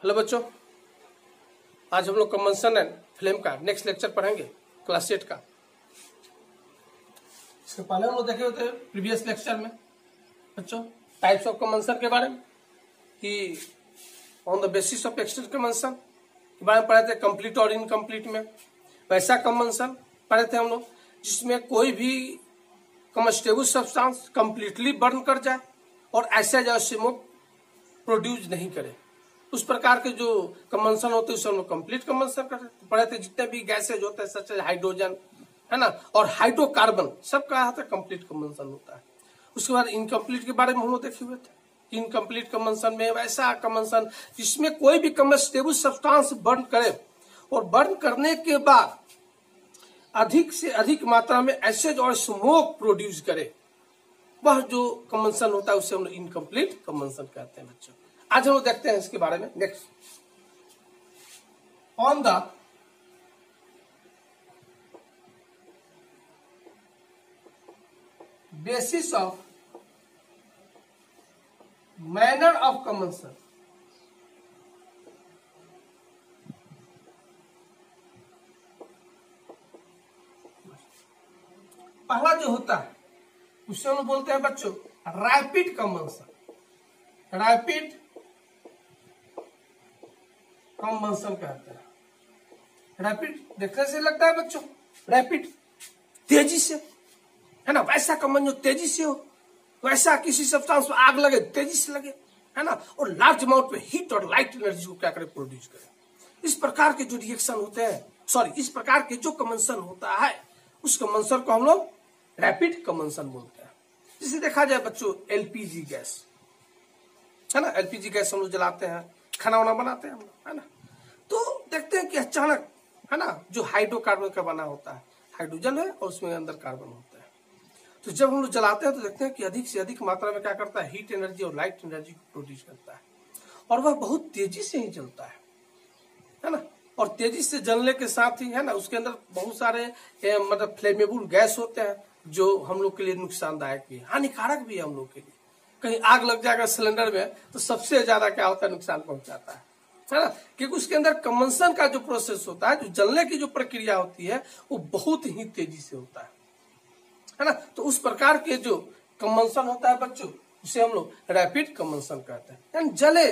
Hello बच्चों, आज हम लोग कंबंशन एंड फ्लेम का नेक्स्ट लेक्चर पढ़ेंगे क्लास 8 का। इसके पहले हम लोग देखे होते हैं प्रीवियस लेक्चर में बच्चों टाइप्स ऑफ कंबंशन के बारे में कि on the basis of extent combustion के बारे में पढ़े थे। कंप्लीट और इनकम्प्लीट में वैसा कंबंशन पढ़े थे हम लोग जिसमें कोई भी कम्बस्टेबल सब्सटेंस कंप्लीटली बर्न कर जाए और ऐसा जो स्मोक प्रोड्यूस नहीं करे। उस प्रकार के जो कंबंशन होते हैं उसे हम लोग कंप्लीट कंबंशन करते पढ़े थे। जितने भी गैसेज होते हैं सच हाइड्रोजन है ना और हाइड्रोकार्बन सबका यहाँ कंप्लीट कंबंशन होता है। उसके बाद इनकम्प्लीट के बारे में हम लोग देखे हुए थे। इनकम्प्लीट कंबंशन में वैसा कंबंशन जिसमें कोई भी कम्बस्टेबल सब्सटेंस बर्न करे और बर्न करने के बाद अधिक से अधिक मात्रा में एसिड और स्मोक प्रोड्यूस करे, वह जो कंबंशन होता है उसे हम लोग इनकम्प्लीट कंबंशन कहते हैं बच्चों। आज हम लोग देखते हैं इसके बारे में। Next, on the basis of manner of combustion, पहला जो होता है उसे हम लोग बोलते हैं बच्चों रैपिड कंबंशन। रैपिड कंबंशन कहते हैं। रैपिड देखने से लगता है बच्चों रैपिड तेजी से है ना, वैसा कंबंशन जो तेजी से हो, वैसा किसी सब्सटेंस में आग लगे तेजी से लगे है ना, और लार्ज अमाउंट में हीट और लाइट एनर्जी को क्या करे प्रोड्यूस करे। इस प्रकार के जो रिएक्शन होते हैं इस प्रकार के जो कंबंशन होता है उस कंबंशन को हम लोग रैपिड कंबंशन बोलते हैं। जिसे देखा जाए बच्चों एलपीजी गैस है ना, एलपीजी गैस हम लोग जलाते हैं, खाना वाना बनाते हैं हम लोग है ना, तो देखते हैं कि अचानक है ना जो हाइड्रोकार्बन का बना होता है, हाइड्रोजन है और उसमें अंदर कार्बन होता है। तो जब हम लोग जलाते हैं तो देखते हैं कि अधिक से अधिक मात्रा में क्या करता है हीट एनर्जी और लाइट एनर्जी को प्रोड्यूस करता है और वह बहुत तेजी से ही जलता है ना। और तेजी से जलने के साथ ही है ना उसके अंदर बहुत सारे मतलब फ्लेमेबल गैस होते हैं जो हम लोग के लिए नुकसानदायक भी है, हानिकारक भी है हम लोग के लिए। कहीं आग लग जाएगा सिलेंडर में तो सबसे ज्यादा क्या होता है नुकसान पहुंचाता है ना, क्योंकि उसके अंदर कंबंशन का जो प्रोसेस होता है, जो जलने की जो प्रक्रिया होती है वो बहुत ही तेजी से होता है ना। तो उस प्रकार के जो कंबंशन होता है बच्चों उसे हम लोग रैपिड कंबंशन कहते हैं। यानी जले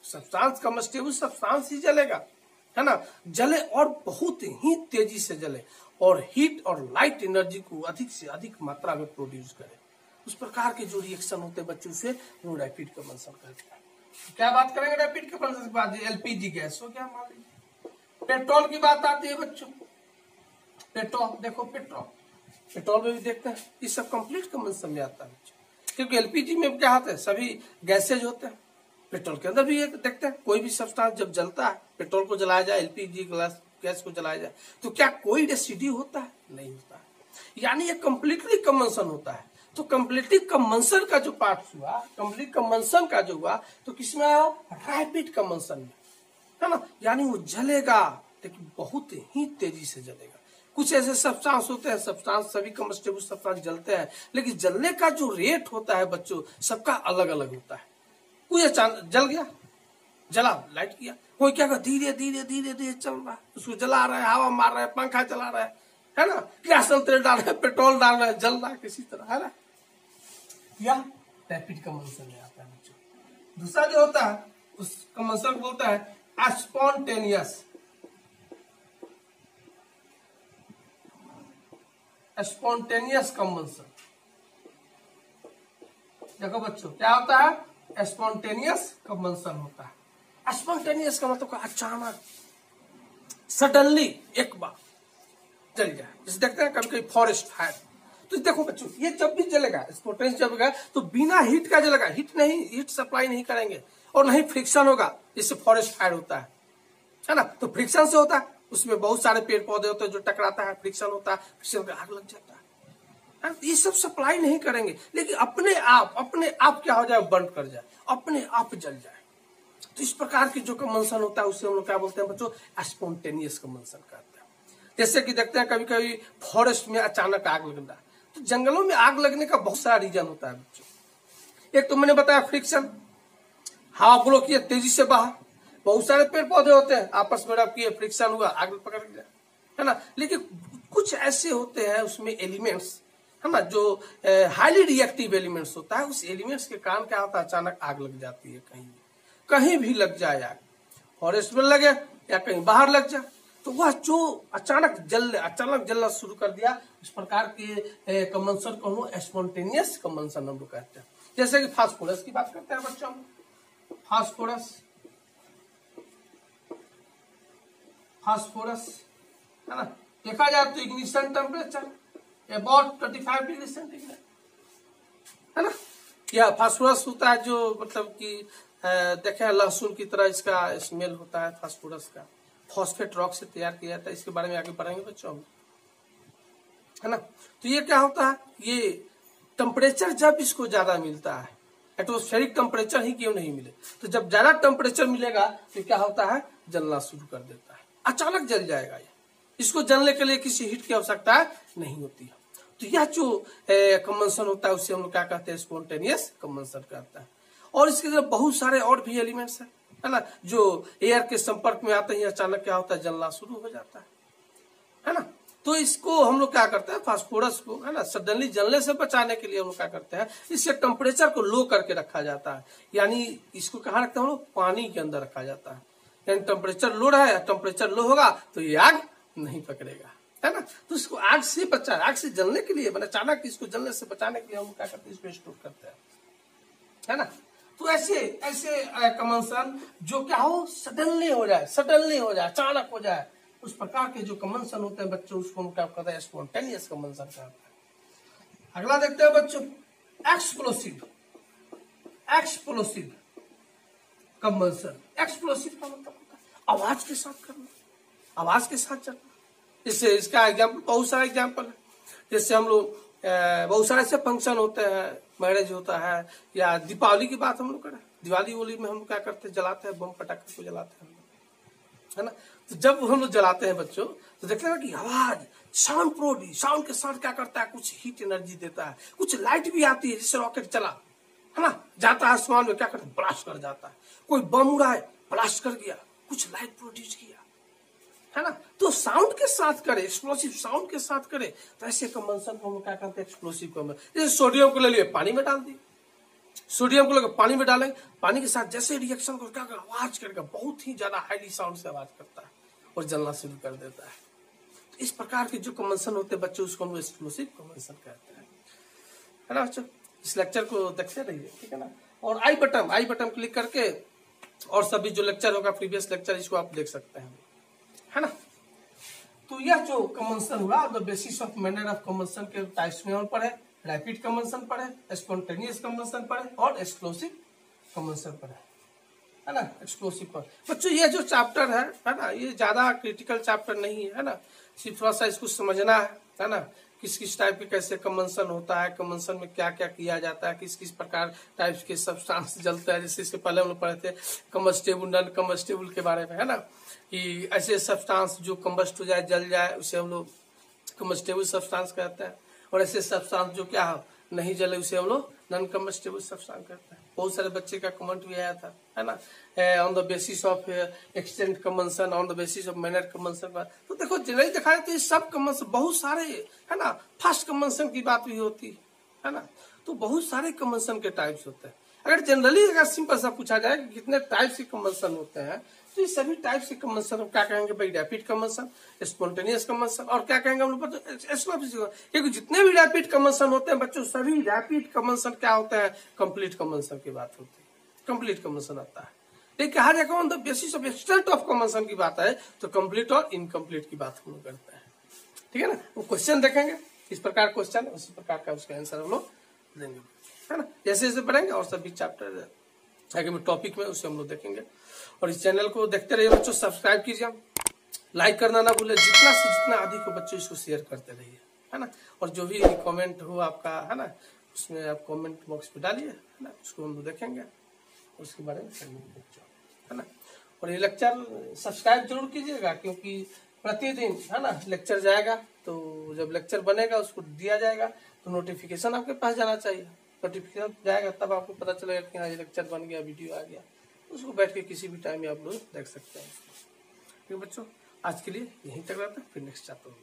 सब्सटेंस कम्बस्टेबल सब्सटेंस ही जलेगा है ना, जले और बहुत ही तेजी से जले और हीट और लाइट एनर्जी को अधिक से अधिक मात्रा में प्रोड्यूस करे। उस प्रकार के जो रिएक्शन होते हैं बच्चों से वो रैपिड कंबंशन कहते हैं। क्या बात करेंगे रैपिड कंबंशन के बाद? एलपीजी गैस हो गया, मान लीजिए पेट्रोल की बात आती है बच्चों। पेट्रोल देखो, पेट्रोल में भी देखते हैं ये सब कंप्लीट कंबंशन में आता है बच्चों, क्योंकि एलपीजी में क्या होता है सभी गैसेज होते हैं। पेट्रोल के अंदर भी देखते हैं कोई भी सब्सटेंस जब जलता है, पेट्रोल को जलाया जाए, एलपीजी गैस को जलाया जाए तो क्या कोई रेसिड्यू होता है? नहीं होता है। यानी ये कंप्लीटली कंबंशन होता है। तो कंप्लीटली कंबंशन का जो पार्ट हुआ, कंप्लीट कंबंशन का जो हुआ तो किसमें आया? रैपिड कंबंशन में है ना। यानी वो जलेगा लेकिन बहुत ही तेजी से जलेगा। कुछ ऐसे सब्सटेंस होते हैं, सब्सटेंस सभी कम्बस्टेबल सब्सटेंस जलते हैं लेकिन जलने का जो रेट होता है बच्चों सबका अलग अलग होता है। कोई अचानक जल गया, जला लाइट किया, कोई क्या धीरे धीरे धीरे धीरे चल रहा है, उसको जला रहा है, हवा मार रहा है, पंखा चला रहा है ना, केरोसिन तेल डाल रहा है, पेट्रोल डाल रहा है, जल रहा है किसी तरह है ना। यह रैपिड कंबंशन में आता है बच्चों। दूसरा जो होता है उस कंबंशन को बोलता है स्पॉन्टेनियस। स्पॉन्टेनियस कंबंशन देखो बच्चों क्या होता है, स्पॉन्टेनियस कंबंशन होता है। स्पॉन्टेनियस का मतलब अचानक सडनली एक बार जल जाए। जैसे देखते हैं कभी कभी फॉरेस्ट फायर, तो देखो बच्चों ये जब भी जलेगा स्पॉन्टेनियस जलेगा तो बिना हीट का जलेगा, हीट सप्लाई नहीं करेंगे और नहीं फ्रिक्शन होगा, जिससे फॉरेस्ट फायर होता है ना। तो फ्रिक्शन से होता है, उसमें बहुत सारे पेड़ पौधे होते हैं जो टकराता है, फ्रिक्शन होता है, फ्रिक्शन में आग लग जाता है। ये सब सप्लाई नहीं करेंगे लेकिन अपने आप क्या हो जाए, बर्न कर जाए, अपने आप जल जाए। तो इस प्रकार की जो कंबंशन होता है उसे हम लोग क्या बोलते हैं बच्चों? स्पॉन्टेनियस कंबंशन कहते हैं। जैसे कि देखते हैं कभी कभी फॉरेस्ट में अचानक आग लगना, तो जंगलों में आग लगने का बहुत सारा रीजन होता है बच्चों। एक तो मैंने बताया फ्रिक्शन, हवा ब्लो किया तेजी से बहा, बहुत सारे पेड़ पौधे होते हैं, आपस में रब किए, फ्रिक्शन हुआ, आग में पकड़ गया, है ना। लेकिन कुछ ऐसे होते हैं उसमें एलिमेंट्स, है ना, जो हाईली रिएक्टिव एलिमेंट्स होता है, उस एलिमेंट्स के कारण क्या होता है, अचानक आग लग जाती है। कहीं भी लग जाए आग, फॉरेस्ट में लगे या कहीं बाहर लग जाए, तो वह जो अचानक जलना शुरू कर दिया, इस प्रकार के कंबंशन को हम स्पॉन्टेनियस कंबंशन हम लोग कहते हैं। जैसे कि फास्फोरस की बात करते हैं बच्चों, फास्फोरस है ना, देखा जाए तो ignition temperature about 25 degree centigrade, है ना। यह फास्फोरस होता है जो मतलब कि देखे लहसुन की तरह इसका स्मेल होता है फास्फोरस का, फॉस्फेट रॉक से तैयार किया जाता है। इसके बारे में आगे पढ़ेंगे बच्चों हम, है ना। तो ये क्या होता है, ये टेम्परेचर जब इसको ज्यादा मिलता है, एटमॉस्फेरिक टेम्परेचर ही क्यों नहीं मिले, तो जब ज्यादा टेम्परेचर मिलेगा तो क्या होता है, जलना शुरू कर देता है, अचानक जल जाएगा ये। इसको जलने के लिए किसी हीट की आवश्यकता नहीं होती है। तो यह जो कंबंशन होता है उसे हम लोग क्या कहते हैं, स्पॉन्टेनियस कंबंशन कहता है। और इसके अंदर बहुत सारे और भी एलिमेंट्स हैं, है ना, जो एयर के संपर्क में आते ही अचानक क्या होता है, जलना शुरू हो जाता है ना। तो इसको हम लोग क्या करते हैं, फास्फोरस को, है ना, सडनली जलने से बचाने के लिए हम लोग क्या करते हैं, इसके टेम्परेचर को लो करके रखा जाता है। यानी इसको कहाँ रखते हैं हम लोग, पानी के अंदर रखा जाता है। यानी टेम्परेचर लो रहा है, टेम्परेचर लो होगा तो ये आग नहीं पकड़ेगा, है ना। तो इसको आग से बचा, आग से जलने के लिए, अचानक इसको जलने से बचाने के लिए हम क्या करते हैं, इसको स्टोर करते हैं, है ना। तो ऐसे कंबंशन जो क्या हो, सडनली हो जाए, अचानक हो जाए, उस प्रकार के जो कंबंशन होते हैं बच्चों, उसको हम क्या कहते हैं, स्पॉन्टेनियस कंबंशन कहते हैं। अगला देखते हैं बच्चों, एक्सप्लोसिव कंबंशन। एक्सप्लोसिव का मतलब होता है आवाज के साथ करना, आवाज के साथ चलना। इससे इसका एग्जाम्पल, बहुत सारा एग्जाम्पल है। जैसे हम लोग बहुत सारे ऐसे फंक्शन होते हैं, मैरिज होता है, या दीपावली की बात हम लोग करें, दिवाली वोली में हम लोग क्या करते हैं, जलाते हैं बम पटाखे को जलाते हैं, है ना। तो जब हम लोग जलाते हैं बच्चों, तो देखते हैं कि आवाज, साउंड प्रोड्यूस, साउंड के साथ क्या करता है, कुछ हीट एनर्जी देता है, कुछ लाइट भी आती है, जिससे रॉकेट चला, है ना, जाता है आसमान में, क्या करता है, ब्लास्ट कर जाता है। कोई बम उड़ा है, ब्लास्ट कर गया, कुछ लाइट प्रोड्यूस किया, है ना। तो साउंड के साथ करे, एक्सप्लोसिव साउंड के साथ करे, तो ऐसे कंबंशन को हम क्या कहते हैं, एक्सप्लोसिव कंबंशन। जैसे सोडियम को ले लिए, पानी में डाल दिए, सोडियम को लेकर पानी में डालेंगे, पानी के साथ जैसे रिएक्शन को क्या आवाज करेगा, बहुत ही ज्यादा हाईली साउंड से आवाज करता है और जलना शुरू कर देता है। तो इस प्रकार के जो कंबंशन होते हैं बच्चों, उसको हम एक्सप्लोसिव कंबंशन कहते हैं, है ना बच्चों। इस लेक्चर को देखते रहिए, ठीक है ना। और आई बटन क्लिक करके और सभी जो लेक्चर होगा, प्रीवियस लेक्चर, इसको आप देख सकते हैं, है ना। तो यह जो कंबंशन हुआ, the basis of manner of combustion के टाइप्स में हम पढ़े, रैपिड कंबंशन पढ़े, स्पॉन्टेनियस कंबंशन पढ़े और एक्सप्लोसिव कंबंशन पढ़े, है ना। एक्सप्लोसिव पर बच्चों ये जो चैप्टर है ना, ये ज्यादा क्रिटिकल चैप्टर नहीं है ना, सिर्फ थोड़ा सा इसको समझना है ना, किस किस टाइप के कैसे कंबंशन होता है, कंबंशन में क्या क्या किया जाता है, किस किस प्रकार टाइप्स के सब्सटेंस जलता है। जैसे इससे पहले हम लोग पढ़े थे कम्बस्टेबल, नॉन कम्बस्टेबल के बारे में, है ना, कि ऐसे सब्सटेंस जो कम्बस्ट हो जाए, जल जाए, उसे हम लोग कम्बस्टेबल सब्सटेंस कहते हैं। और ऐसे सब्सटेंस जो क्या नहीं जले, उसे हम लोग नॉन कम्बस्टेबल सब्सटेंस कहते हैं। बहुत सारे बच्चे का कमेंट भी आया था, है ना, on the basis of extent combustion, on the basis of manner combustion. तो देखो जनरली देखा जाए तो ये सब कंबंशन बहुत सारे, है ना, फास्ट कंबंशन की बात भी होती है ना। तो बहुत सारे कंबंशन के टाइप्स होते हैं। अगर जनरली अगर सिंपल सा पूछा जाए कि कितने टाइप्स के कंबंशन होते हैं, तो ये सभी टाइप्स के कंबंशन क्या कहेंगे भाई, रैपिड कंबंशन, स्पॉन्टेनियस कंबंशन, और क्या कहेंगे हम लोग, क्योंकि जितने भी रैपिड कंबंशन होते हैं बच्चों, सभी रैपिड कंबंशन क्या होते हैं, कंप्लीट कंबंशन की बात होती है, कंप्लीट कंबंशन आता है। लेकिन कहा जाएगा on the basis of extent of combustion की बात है, तो कंप्लीट और इनकम्प्लीट की बात हम लोग करते हैं, ठीक है ना। वो क्वेश्चन देखेंगे, इस प्रकार क्वेश्चन, उसी प्रकार का उसका आंसर हम लोग देंगे, है ना। जैसे जैसे पढ़ेंगे और सभी चैप्टर आगे में टॉपिक में उसे हम लोग देखेंगे। और इस चैनल को देखते रहिए बच्चों, सब्सक्राइब कीजिए, लाइक करना ना भूले, जितना से जितना अधिक हो बच्चों इसको शेयर करते रहिए, है ना। और जो भी कमेंट हो आपका, है ना, उसमें आप कमेंट बॉक्स पे डालिए, है ना, उसको हम लोग देखेंगे, उसके बारे में बच्चों, है ना। और ये लेक्चर सब्सक्राइब जरूर कीजिएगा, क्योंकि प्रतिदिन, है ना, लेक्चर जाएगा, तो जब लेक्चर बनेगा उसको दिया जाएगा, तो नोटिफिकेशन आपके पास जाना चाहिए। नोटिफिकेशन जाएगा तब आपको पता चलेगा कि हाँ ये लेक्चर बन गया, वीडियो आ गया, उसको बैठ के किसी भी टाइम में आप लोग देख सकते हैं। ठीक है बच्चों, आज के लिए यहीं तक रहता है, फिर नेक्स्ट चैप्टर में।